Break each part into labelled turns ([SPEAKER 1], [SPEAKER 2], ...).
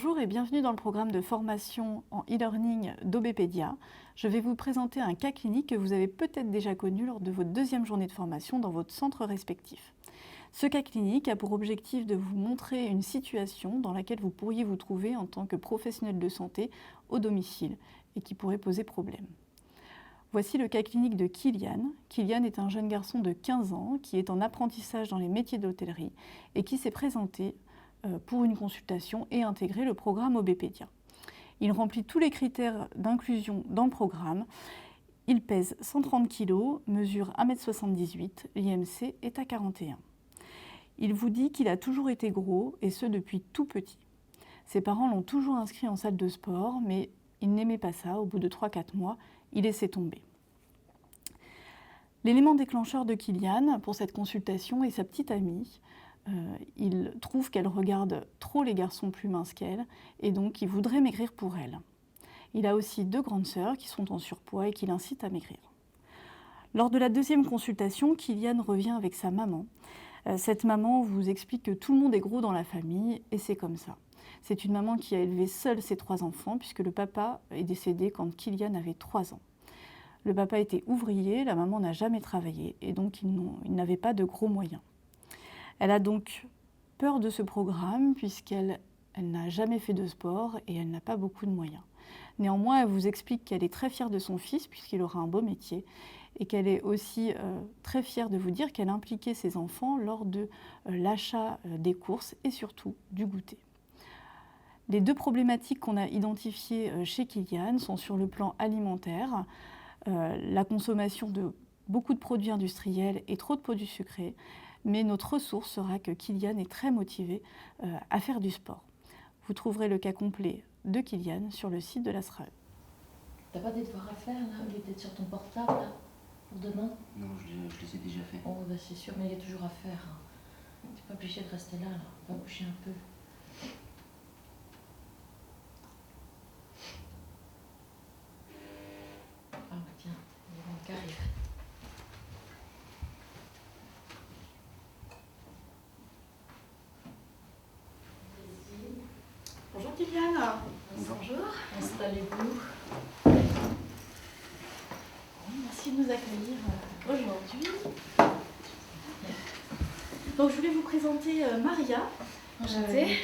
[SPEAKER 1] Bonjour et bienvenue dans le programme de formation en e-learning d'Obepédia. Je vais vous présenter un cas clinique que vous avez peut-être déjà connu lors de votre deuxième journée de formation dans votre centre respectif. Ce cas clinique a pour objectif de vous montrer une situation dans laquelle vous pourriez vous trouver en tant que professionnel de santé au domicile et qui pourrait poser problème. Voici le cas clinique de Kylian. Kylian est un jeune garçon de 15 ans qui est en apprentissage dans les métiers de l'hôtellerie et qui s'est présenté pour une consultation et intégrer le programme Obepédia. Il remplit tous les critères d'inclusion dans le programme. Il pèse 130 kg, mesure 1,78 m, l'IMC est à 41. Il vous dit qu'il a toujours été gros, et ce depuis tout petit. Ses parents l'ont toujours inscrit en salle de sport, mais il n'aimait pas ça. Au bout de 3-4 mois, il laissait tomber. L'élément déclencheur de Kylian pour cette consultation est sa petite amie. Il trouve qu'elle regarde trop les garçons plus minces qu'elle et donc il voudrait maigrir pour elle. Il a aussi 2 grandes sœurs qui sont en surpoids et qui l'incitent à maigrir. Lors de la deuxième consultation, Kylian revient avec sa maman. Cette maman vous explique que tout le monde est gros dans la famille et c'est comme ça. C'est une maman qui a élevé seule ses 3 enfants puisque le papa est décédé quand Kylian avait 3 ans. Le papa était ouvrier, la maman n'a jamais travaillé et donc ils n'avaient pas de gros moyens. Elle a donc peur de ce programme puisqu'elle n'a jamais fait de sport et elle n'a pas beaucoup de moyens. Néanmoins, elle vous explique qu'elle est très fière de son fils puisqu'il aura un beau métier et qu'elle est aussi très fière de vous dire qu'elle a impliqué ses enfants lors de l'achat des courses et surtout du goûter. Les 2 problématiques qu'on a identifiées chez Kylian sont sur le plan alimentaire, la consommation de beaucoup de produits industriels et trop de produits sucrés. Mais notre ressource sera que Kylian est très motivé à faire du sport. Vous trouverez le cas complet de Kylian sur le site de la SRAE.
[SPEAKER 2] T'as pas des devoirs à faire là, au lieu d'être sur ton portable là, pour demain?
[SPEAKER 3] Non, je les ai déjà faits.
[SPEAKER 2] Oh bah c'est sûr, mais il y a toujours à faire. T'es pas obligé de rester là, on va bouger un peu. Ah bah tiens, il y a mon cas.
[SPEAKER 1] Bonjour Kylian.
[SPEAKER 2] Bonjour. Installez-vous.
[SPEAKER 1] Merci de nous accueillir aujourd'hui. Donc je voulais vous présenter Maria,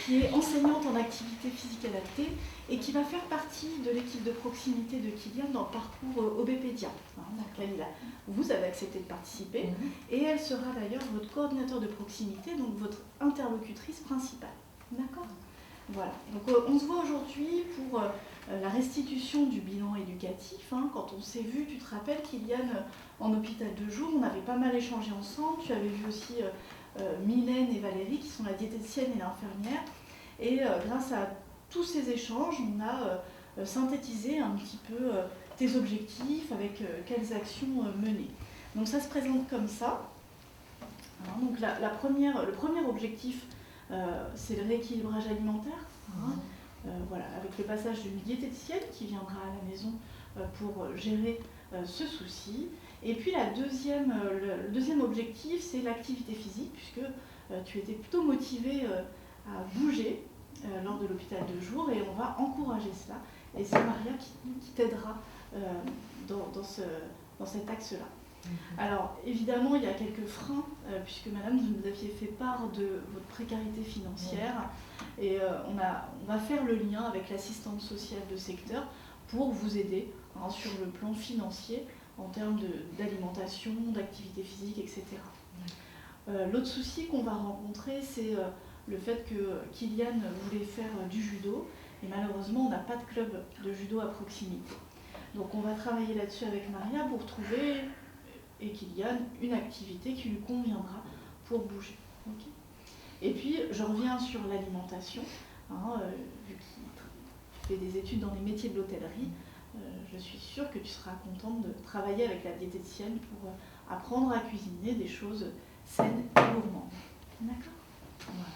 [SPEAKER 1] qui est enseignante en activité physique adaptée et qui va faire partie de l'équipe de proximité de Kylian dans le parcours Obepédia, dans lequel vous avez accepté de participer. Et elle sera d'ailleurs votre coordinateur de proximité, donc votre interlocutrice principale. D'accord ? Voilà, donc on se voit aujourd'hui pour la restitution du bilan éducatif. Quand on s'est vu, tu te rappelles, Kylian, en hôpital de jour, on avait pas mal échangé ensemble. Tu avais vu aussi Mylène et Valérie, qui sont la diététicienne et l'infirmière. Et grâce à tous ces échanges, on a synthétisé un petit peu tes objectifs, avec quelles actions mener. Donc ça se présente comme ça. Alors, donc le premier objectif, c'est le rééquilibrage alimentaire, voilà, avec le passage d'une diététicienne qui viendra à la maison pour gérer ce souci. Et puis le deuxième objectif, c'est l'activité physique, puisque tu étais plutôt motivée à bouger lors de l'hôpital de jour, et on va encourager cela. Et c'est Maria qui t'aidera dans cet axe-là. Alors, évidemment, il y a quelques freins, puisque madame, vous nous aviez fait part de votre précarité financière. Et on va faire le lien avec l'assistante sociale de secteur pour vous aider sur le plan financier en termes d'alimentation, d'activité physique, etc. L'autre souci qu'on va rencontrer, c'est le fait que Kylian voulait faire du judo. Et malheureusement, on n'a pas de club de judo à proximité. Donc on va travailler là-dessus avec Maria pour trouver et Kylian une activité qui lui conviendra pour bouger. Okay. Et puis je reviens sur l'alimentation, vu qu'il fait des études dans les métiers de l'hôtellerie, je suis sûre que tu seras contente de travailler avec la diététicienne pour apprendre à cuisiner des choses saines et gourmandes. D'accord ? Voilà.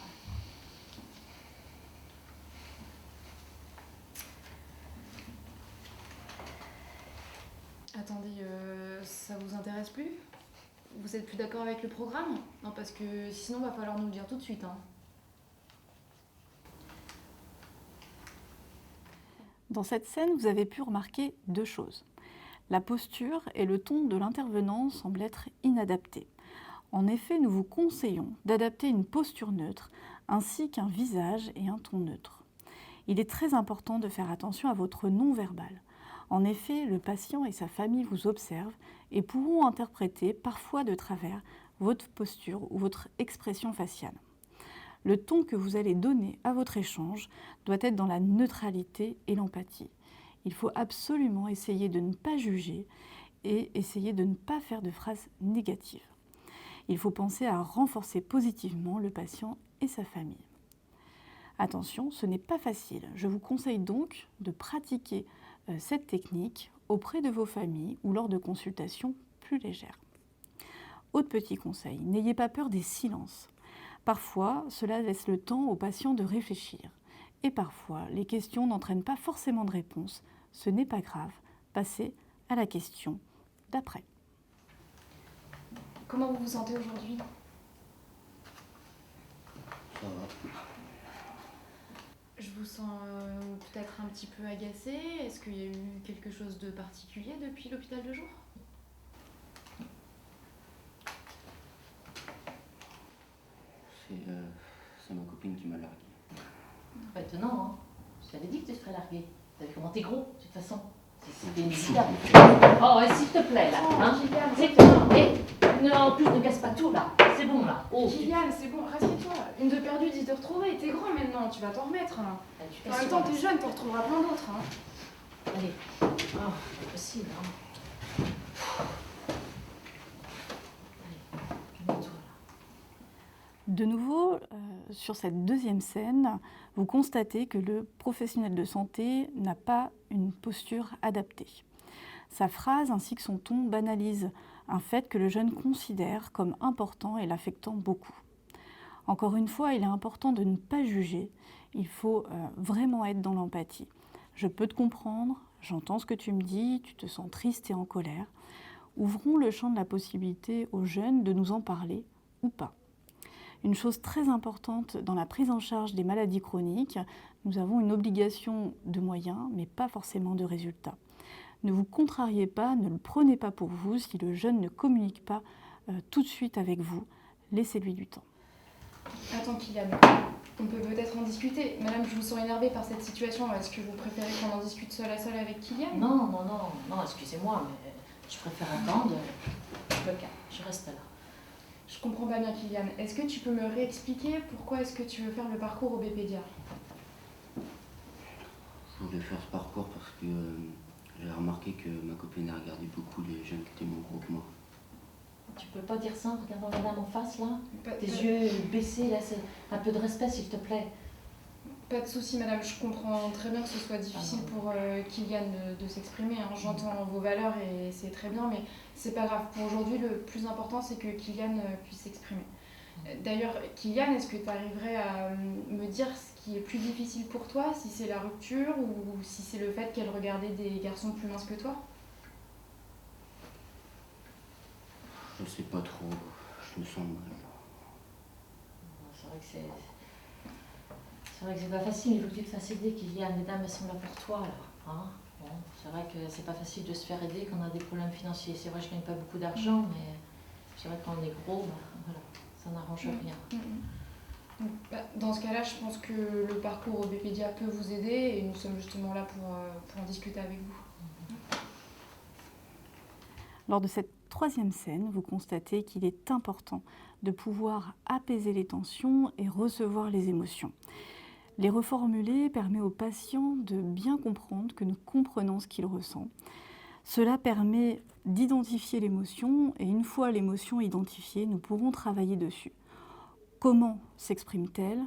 [SPEAKER 4] Attendez, ça vous intéresse plus? Vous êtes plus d'accord avec le programme? Non, parce que sinon, va falloir nous le dire tout de suite.
[SPEAKER 1] Dans cette scène, vous avez pu remarquer 2 choses. La posture et le ton de l'intervenant semblent être inadaptés. En effet, nous vous conseillons d'adapter une posture neutre ainsi qu'un visage et un ton neutre. Il est très important de faire attention à votre non-verbal. En effet, le patient et sa famille vous observent et pourront interpréter parfois de travers votre posture ou votre expression faciale. Le ton que vous allez donner à votre échange doit être dans la neutralité et l'empathie. Il faut absolument essayer de ne pas juger et essayer de ne pas faire de phrases négatives. Il faut penser à renforcer positivement le patient et sa famille. Attention, ce n'est pas facile. Je vous conseille donc de pratiquer cette technique auprès de vos familles ou lors de consultations plus légères. Autre petit conseil, n'ayez pas peur des silences. Parfois, cela laisse le temps aux patients de réfléchir. Et parfois, les questions n'entraînent pas forcément de réponse. Ce n'est pas grave. Passez à la question d'après.
[SPEAKER 4] Comment vous vous sentez aujourd'hui?
[SPEAKER 3] Ça va.
[SPEAKER 4] Je vous sens peut-être un petit peu agacée. Est-ce qu'il y a eu quelque chose de particulier depuis l'hôpital de jour?
[SPEAKER 3] C'est ma copine qui m'a largué.
[SPEAKER 2] Pas étonnant, hein. Je t'avais dit que tu te ferais larguer. T'as vu comment t'es gros, de toute façon. C'est inévitable. Oh, s'il te plaît, là. Hein. S'il te plaît. Non, en plus, ne casse pas tout, là. C'est bon, là. Oh,
[SPEAKER 4] Kylian, c'est bon, rassieds-toi. Une de perdue, 10 de retrouvée. T'es grand maintenant, tu vas t'en remettre.
[SPEAKER 2] tu
[SPEAKER 4] En même temps, t'es jeune, t'en retrouveras plein d'autres.
[SPEAKER 2] Allez. Oh, c'est possible, hein. Allez, calme-toi, là.
[SPEAKER 1] De nouveau, sur cette deuxième scène, vous constatez que le professionnel de santé n'a pas une posture adaptée. Sa phrase ainsi que son ton banalisent un fait que le jeune considère comme important et l'affectant beaucoup. Encore une fois, il est important de ne pas juger, il faut vraiment être dans l'empathie. Je peux te comprendre, j'entends ce que tu me dis, tu te sens triste et en colère. Ouvrons le champ de la possibilité aux jeunes de nous en parler ou pas. Une chose très importante dans la prise en charge des maladies chroniques, nous avons une obligation de moyens, mais pas forcément de résultats. Ne vous contrariez pas, ne le prenez pas pour vous si le jeune ne communique pas tout de suite avec vous. Laissez-lui du temps.
[SPEAKER 4] Attends, Kylian, on peut peut-être en discuter. Madame, je vous sens énervée par cette situation. Est-ce que vous préférez qu'on en discute seul à seul avec Kylian?
[SPEAKER 2] Non, excusez-moi, mais je préfère attendre. Je me calme, je reste là.
[SPEAKER 4] Je comprends pas bien, Kylian. Est-ce que tu peux me réexpliquer pourquoi est-ce que tu veux faire le parcours au BPDIA?
[SPEAKER 3] Je voulais faire ce parcours parce que j'ai remarqué que ma copine a regardé beaucoup les jeunes qui étaient moins gros que moi.
[SPEAKER 2] Tu peux pas dire ça en regardant madame en face, là? Tes
[SPEAKER 4] Pas-
[SPEAKER 2] yeux baissés, là, c'est un peu de respect, s'il te plaît.
[SPEAKER 4] Pas de souci, madame. Je comprends très bien que ce soit difficile pour Kylian de s'exprimer. Hein. J'entends vos valeurs et c'est très bien, mais c'est pas grave. Pour aujourd'hui, le plus important, c'est que Kylian puisse s'exprimer. D'ailleurs, Kylian, est-ce que tu arriverais à me dire ce qui est plus difficile pour toi, si c'est la rupture ou si c'est le fait qu'elle regardait des garçons plus minces que toi?
[SPEAKER 3] Je sais pas trop, je me sens mal.
[SPEAKER 2] C'est vrai que c'est pas facile, il faut que tu te fasses aider, Kylian. Les dames, elles sont là pour toi, là. Hein, bon, c'est vrai que c'est pas facile de se faire aider quand on a des problèmes financiers. C'est vrai que je gagne pas beaucoup d'argent, mais c'est vrai que quand on est gros, voilà, ça n'arrange rien.
[SPEAKER 4] Dans ce cas-là, je pense que le parcours au BPDIA peut vous aider et nous sommes justement là pour en discuter avec vous.
[SPEAKER 1] Lors de cette troisième scène, vous constatez qu'il est important de pouvoir apaiser les tensions et recevoir les émotions. Les reformuler permet au patient de bien comprendre que nous comprenons ce qu'il ressent. Cela permet d'identifier l'émotion et une fois l'émotion identifiée, nous pourrons travailler dessus. Comment s'exprime-t-elle?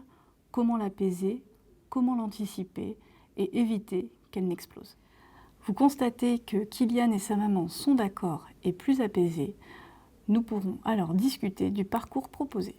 [SPEAKER 1] Comment l'apaiser? Comment l'anticiper et éviter qu'elle n'explose? Vous constatez que Kylian et sa maman sont d'accord et plus apaisés. Nous pourrons alors discuter du parcours proposé.